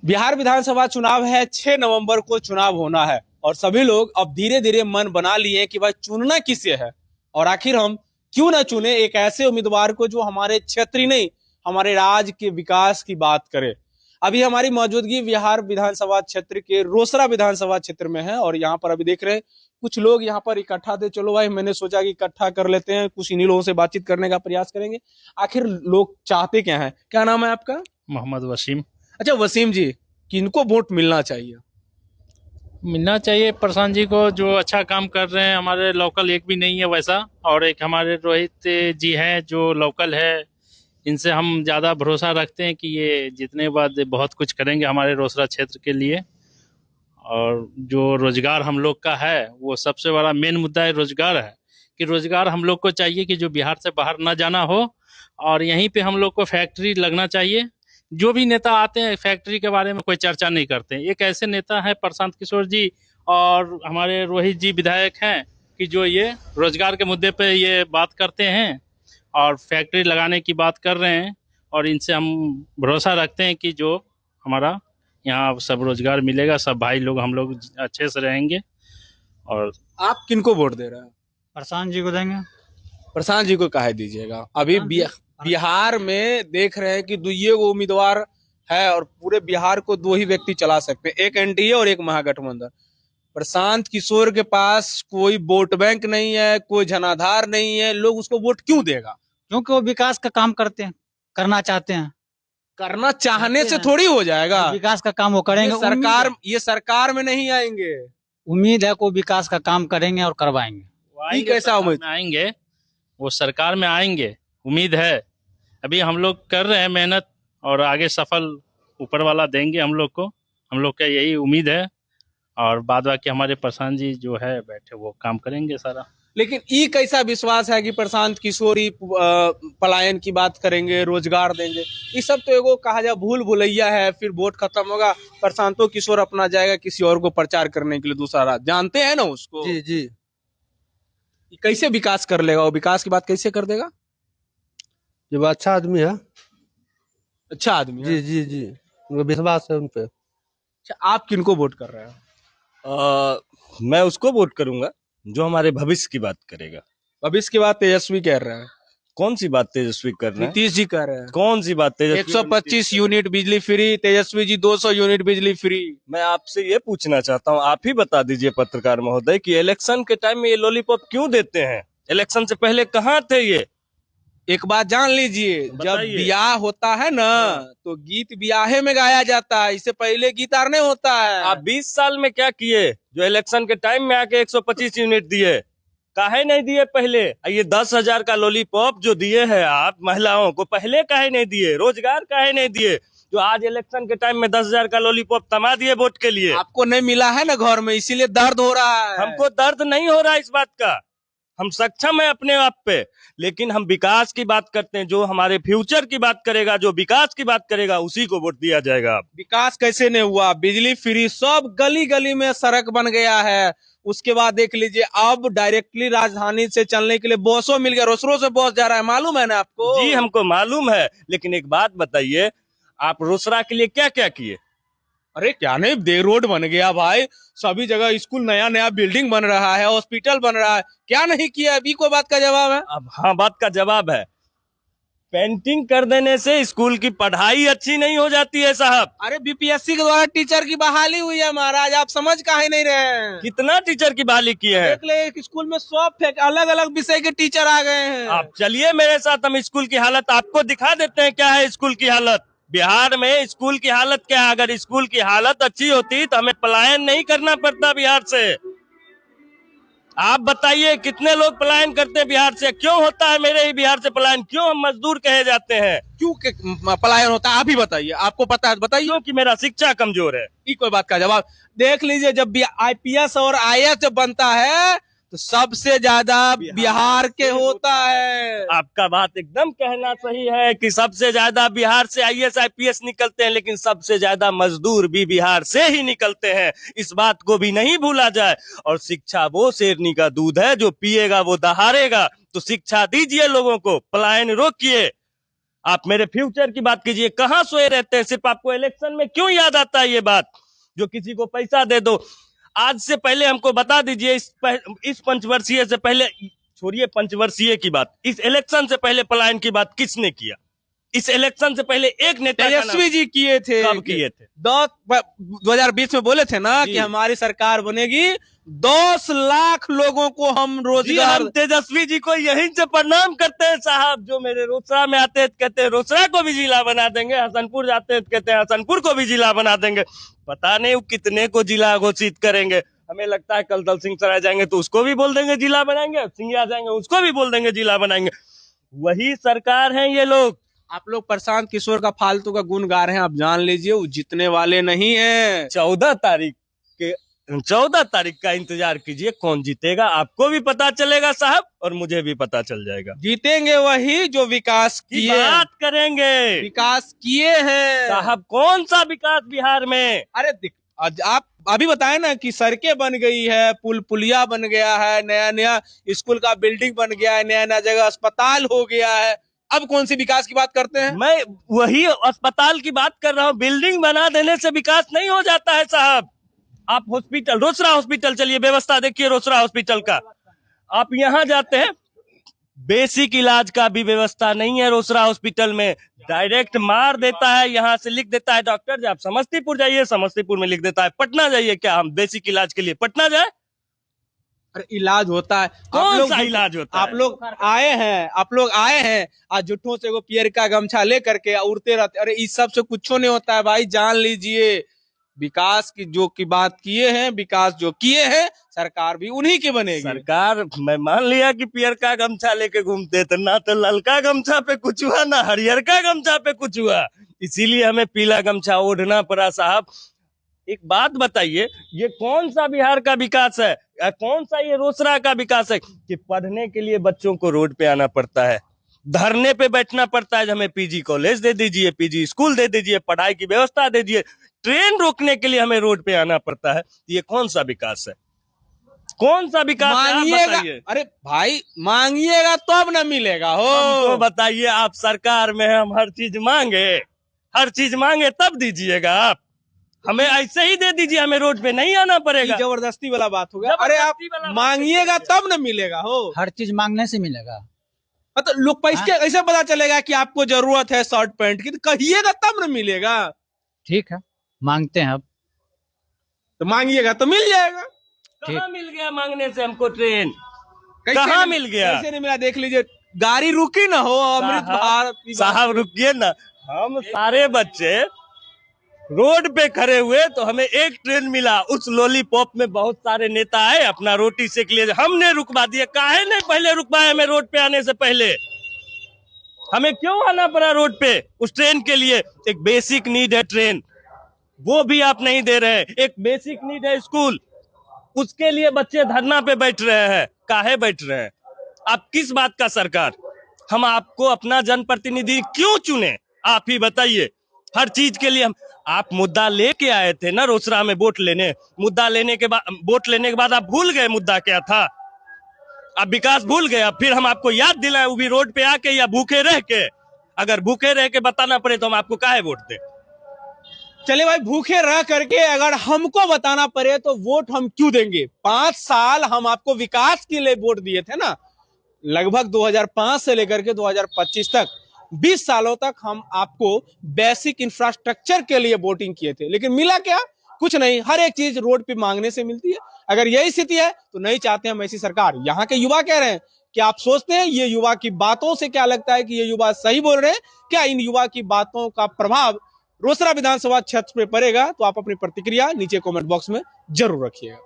बिहार विधानसभा चुनाव है। 6 नवंबर को चुनाव होना है और सभी लोग अब धीरे धीरे मन बना लिए हैं कि भाई चुनना किसे है और आखिर हम क्यों ना चुने एक ऐसे उम्मीदवार को जो हमारे क्षेत्र ही नहीं हमारे राज्य के विकास की बात करे। अभी हमारी मौजूदगी बिहार विधानसभा क्षेत्र के रोसड़ा विधानसभा क्षेत्र में है और यहाँ पर अभी देख रहे हैं कुछ लोग यहाँ पर इकट्ठा थे। चलो भाई, मैंने सोचा कि इकट्ठा कर लेते हैं, कुछ इन्हीं लोगों से बातचीत करने का प्रयास करेंगे। आखिर लोग चाहते क्या हैं? क्या नाम है आपका? मोहम्मद वसीम। अच्छा वसीम जी, किनको वोट मिलना चाहिए? मिलना चाहिए प्रशांत जी को, जो अच्छा काम कर रहे हैं। हमारे लोकल एक भी नहीं है वैसा, और एक हमारे रोहित जी हैं जो लोकल है। इनसे हम ज़्यादा भरोसा रखते हैं कि ये जितने बाद बहुत कुछ करेंगे हमारे रोसड़ा क्षेत्र के लिए। और जो रोजगार हम लोग का है, वो सबसे बड़ा मेन मुद्दा है रोजगार है, कि रोजगार हम लोग को चाहिए कि जो बिहार से बाहर ना जाना हो, और यहीं पे हम लोग को फैक्ट्री लगना चाहिए। जो भी नेता आते हैं फैक्ट्री के बारे में कोई चर्चा नहीं करते। एक ऐसे नेता है प्रशांत किशोर जी और हमारे रोहित जी विधायक हैं कि जो ये रोजगार के मुद्दे पे ये बात करते हैं और फैक्ट्री लगाने की बात कर रहे हैं। और इनसे हम भरोसा रखते हैं कि जो हमारा यहाँ सब रोजगार मिलेगा, सब भाई लोग हम लोग अच्छे से रहेंगे। और आप किनको वोट दे रहे हैं? प्रशांत जी को देंगे। प्रशांत जी को काहे दीजिएगा? अभी बिहार में देख रहे हैं कि दुइये गो उम्मीदवार है और पूरे बिहार को दो ही व्यक्ति चला सकते हैं, एक एनडीए और एक महागठबंधन। प्रशांत किशोर के पास कोई वोट बैंक नहीं है, कोई जनाधार नहीं है, लोग उसको वोट क्यों देगा? क्योंकि वो विकास का काम करते हैं, करना चाहते हैं। करना चाहने से थोड़ी हो जाएगा। विकास का काम वो करेंगे। ये सरकार में नहीं आएंगे। उम्मीद है को विकास का काम करेंगे और करवाएंगे। ये कैसा उम्मीद? आएंगे, वो सरकार में आएंगे, उम्मीद है। अभी हम लोग कर रहे हैं मेहनत, और आगे सफल ऊपर वाला देंगे हम लोग को। हम लोग का यही उम्मीद है। और बाद बाकी हमारे प्रशांत जी जो है बैठे वो काम करेंगे सारा। लेकिन ये कैसा विश्वास है कि प्रशांत किशोरी पलायन की बात करेंगे, रोजगार देंगे? ये सब तो एगो कहा जाए भूल भुलैया है। फिर वोट खत्म होगा, प्रशांतो किशोर अपना जाएगा किसी और को प्रचार करने के लिए दूसरा राज। जानते हैं ना उसको? जी जी। कैसे विकास कर लेगा वो? विकास की बात कैसे कर देगा? जब अच्छा आदमी है। अच्छा आदमी है। जी जी जी, उनको विश्वास है उन पे। अच्छा, आप किनको वोट कर रहे हैं? मैं उसको वोट करूंगा जो हमारे भविष्य की बात करेगा। भविष्य की बात तेजस्वी कह रहे हैं। कौन सी बात तेजस्वी कर रहे हैं? नीतीश जी कह रहे हैं। कौन सी बात तेजस्वी? 125 यूनिट बिजली फ्री, तेजस्वी जी 200 यूनिट बिजली फ्री। मैं आपसे ये पूछना चाहता हूँ, आप ही बता दीजिए पत्रकार महोदय, कि इलेक्शन के टाइम में ये लॉलीपॉप क्यों देते हैं? इलेक्शन से पहले कहाँ थे ये? एक बात जान लीजिए, जब ब्याह होता है ना तो गीत ब्याहे में गाया जाता है, इससे पहले गीत आर नहीं होता है। आप 20 साल में क्या किए जो इलेक्शन के टाइम में आके 125 यूनिट दिए? काहे नहीं दिए पहले? ये 10,000 का लॉलीपॉप जो दिए हैं आप महिलाओं को, पहले काहे नहीं दिए? रोजगार काहे नहीं दिए? जो आज इलेक्शन के टाइम में 10,000 का लॉलीपॉप थमा दिए वोट के लिए। आपको नहीं मिला है ना घर में, इसीलिए दर्द हो रहा है। हमको दर्द नहीं हो रहा इस बात का, हम सक्षम है अपने आप पे। लेकिन हम विकास की बात करते हैं, जो हमारे फ्यूचर की बात करेगा, जो विकास की बात करेगा, उसी को वोट दिया जाएगा। विकास कैसे नहीं हुआ? बिजली फ्री, सब गली गली में सड़क बन गया है। उसके बाद देख लीजिए, अब डायरेक्टली राजधानी से चलने के लिए बसों मिल गया, रोसड़ों से बस जा रहा है, मालूम है ना आपको? जी हमको मालूम है, लेकिन एक बात बताइए, आप रोसड़ा के लिए क्या क्या किए? अरे क्या नहीं, दे रोड बन गया भाई, सभी जगह स्कूल, नया नया बिल्डिंग बन रहा है, हॉस्पिटल बन रहा है, क्या नहीं किया? अभी कोई बात का जवाब है? अब हाँ, बात का जवाब है। पेंटिंग कर देने से स्कूल की पढ़ाई अच्छी नहीं हो जाती है साहब। अरे बीपीएससी के द्वारा टीचर की बहाली हुई है महाराज, आप समझ काहे नहीं रहे हैं? कितना टीचर की बहाली किए हैं? देख ले, एक स्कूल में सब अलग अलग विषय के टीचर आ गए हैं। आप चलिए मेरे साथ, हम स्कूल की हालत आपको दिखा देते हैं। क्या है स्कूल की हालत? बिहार में स्कूल की हालत क्या है? अगर स्कूल की हालत अच्छी होती तो हमें पलायन नहीं करना पड़ता बिहार से। आप बताइए कितने लोग पलायन करते हैं बिहार से? क्यों होता है मेरे ही बिहार से पलायन? क्यों हम मजदूर कहे जाते हैं? क्यों पलायन होता है? आप ही बताइए, आपको पता है बताइए। क्योंकि मेरा शिक्षा कमजोर है। ये कोई बात का जवाब? देख लीजिए, जब भी आईपीएस और आईएएस जब बनता है तो सबसे ज्यादा बिहार के होता है। आपका बात एकदम कहना सही है कि सबसे ज्यादा बिहार से आईएएस आईपीएस निकलते हैं, लेकिन सबसे ज्यादा मजदूर भी बिहार से ही निकलते हैं। इस बात को भी नहीं भूला जाए। और शिक्षा वो शेरनी का दूध है, जो पिएगा वो दहाड़ेगा। तो शिक्षा दीजिए लोगों को, पलायन रोकिए। आप मेरे फ्यूचर की बात कीजिए, कहाँ सोए रहते हैं? सिर्फ आपको इलेक्शन में क्यों याद आता है ये बात, जो किसी को पैसा दे दो? आज से पहले हमको बता दीजिए, इस पंचवर्षीय से पहले, छोड़िए पंचवर्षीय की बात, इस इलेक्शन से पहले पलायन की बात किसने किया? इस इलेक्शन से पहले एक नेता का नाम- तेजस्वी जी किए थे। कब किए थे? 2020 में बोले थे ना जी। कि हमारी सरकार बनेगी, 10 लाख लोगों को हम जी, रोजगार। हम तेजस्वी जी को यहीं से प्रणाम करते हैं साहब, जो मेरे रोसड़ा में आते हैं कहते हैं रोसड़ा को भी जिला बना देंगे, हसनपुर जाते हैं कहते हैं हसनपुर को भी जिला बना देंगे। पता नहीं वो कितने को जिला घोषित करेंगे। हमें लगता है कल दलसिंह सराय जाएंगे तो उसको भी बोल देंगे जिला बनाएंगे, सिंगिया जाएंगे उसको भी बोल देंगे जिला बनाएंगे। वही सरकार है ये लोग। आप लोग प्रशांत किशोर का फालतू का गुण गा रहे हैं, आप जान लीजिए वो जीतने वाले नहीं है। 14 तारीख का इंतजार कीजिए, कौन जीतेगा आपको भी पता चलेगा साहब, और मुझे भी पता चल जाएगा। जीतेंगे वही जो विकास की किए, बात करेंगे। विकास किए हैं साहब कौन सा विकास बिहार में? अरे आज आप अभी बताए ना कि सड़कें बन गई है, पुलिया बन गया है, नया नया स्कूल का बिल्डिंग बन गया है, नया नया जगह अस्पताल हो गया है। अब कौन सी विकास की बात करते हैं? मैं वही अस्पताल की बात कर रहा हूँ। बिल्डिंग बना देने से विकास नहीं हो जाता है साहब। आप हॉस्पिटल, रोसड़ा हॉस्पिटल चलिए, व्यवस्था देखिए रोसड़ा हॉस्पिटल का। आप यहाँ जाते हैं, बेसिक इलाज का भी व्यवस्था नहीं है रोसड़ा हॉस्पिटल में। डायरेक्ट मार देता है, यहाँ से लिख देता है डॉक्टर जी आप समस्तीपुर जाइए, समस्तीपुर में लिख देता है पटना जाइए। क्या हम बेसिक इलाज के लिए पटना जाए? अरे इलाज होता है, कौन सा इलाज होता है? आप लोग आए हैं आज जुट्ठों से वो पियर का गमछा ले करके उड़ते रहते। अरे इस सब से कुछ नहीं होता है भाई, जान लीजिए। विकास की जो की बात किए हैं, विकास जो किए हैं, सरकार भी उन्हीं की बनेगी। सरकार, मैं मान लिया कि पियर का गमछा लेके घूमते थे ना, तो ललका गमछा पे कुछ हुआ ना हरियर का गमछा पे कुछ हुआ, इसीलिए हमें पीला गमछा ओढ़ना पड़ा साहब। एक बात बताइए, ये कौन सा बिहार का विकास है, कौन सा ये रोसड़ा का विकास है कि पढ़ने के लिए बच्चों को रोड पे आना पड़ता है, धरने पे बैठना पड़ता है? हमें पीजी कॉलेज दे दीजिए, पीजी स्कूल दे दीजिए, पढ़ाई की व्यवस्था दे दीजिए, ट्रेन रोकने के लिए हमें रोड पे आना पड़ता है। ये कौन सा विकास है? कौन सा विकास है? आप मांगिएगा, बताइए। अरे भाई मांगिएगा तब ना मिलेगा हो। हमको बताइए, आप सरकार में हम हर चीज मांगे तब दीजिएगा आप? हमें ऐसे ही दे दीजिए, हमें रोड पे नहीं आना पड़ेगा। जबरदस्ती वाला बात हो गया। अरे आप जबरदस्ती वाला बात मांगिएगा तब ना मिलेगा हो। हर चीज मांगने से मिलेगा। मतलब लोग पैसे कैसे पता चलेगा कि आपको जरूरत है शर्ट पैंट की? तो कहिएगा तब ना मिलेगा। ठीक है, मांगते हैं अब। तो मांगिएगा तो मिल जाएगा। कहाँ मिल गया मांगने से हमको ट्रेन? कैसे कहाँ नहीं- मिल गया? कैसे नहीं मिला? देख लीजिए, गाड़ी रुकी ना हो, अमृत भारत की बात- साहब रुकिए ना, हम सारे बच्चे रोड पे खड़े हुए तो हमें एक ट्रेन मिला, उस लॉलीपॉप में बहुत सारे नेता आए अपना रोटी सेक लिए, हमने रुकवा दिया। काहे नहीं पहले रुकवाए हमें रोड पे आने से पहले? हमें क्यों आना पड़ा रोड पे उस ट्रेन के लिए? एक बेसिक नीड है ट्रेन, वो भी आप नहीं दे रहे हैं। एक बेसिक नीड है स्कूल, उसके लिए बच्चे धरना पे बैठ रहे हैं। काहे बैठ रहे हैं? आप किस बात का सरकार? हम आपको अपना जनप्रतिनिधि क्यों चुने? आप ही बताइए। हर चीज के लिए आप मुद्दा लेके आए थे ना रोसड़ा में वोट लेने, मुद्दा लेने के बाद, वोट लेने के बाद आप भूल गए मुद्दा क्या था? आप विकास भूल गए। अब फिर हम आपको याद दिलाएं, वो भी रोड पे आके या भूखे रह के? अगर भूखे रह के बताना पड़े तो हम आपको काहे वोट दें? चले भाई, भूखे रह करके अगर हमको बताना पड़े तो वोट हम क्यों देंगे? 5 साल हम आपको विकास के लिए वोट दिए थे ना, लगभग 2005 से लेकर के 2025 तक 20 सालों तक हम आपको बेसिक इंफ्रास्ट्रक्चर के लिए वोटिंग किए थे, लेकिन मिला क्या? कुछ नहीं। हर एक चीज रोड पे मांगने से मिलती है। अगर यही स्थिति है तो नहीं चाहते हम ऐसी सरकार। यहाँ के युवा कह रहे हैं कि आप सोचते हैं ये युवा की बातों से क्या लगता है कि ये युवा सही बोल रहे हैं क्या? इन युवा की बातों का प्रभाव रोसड़ा विधानसभा क्षेत्र पे पड़ेगा? तो आप अपनी प्रतिक्रिया नीचे कमेंट बॉक्स में जरूर रखिएगा।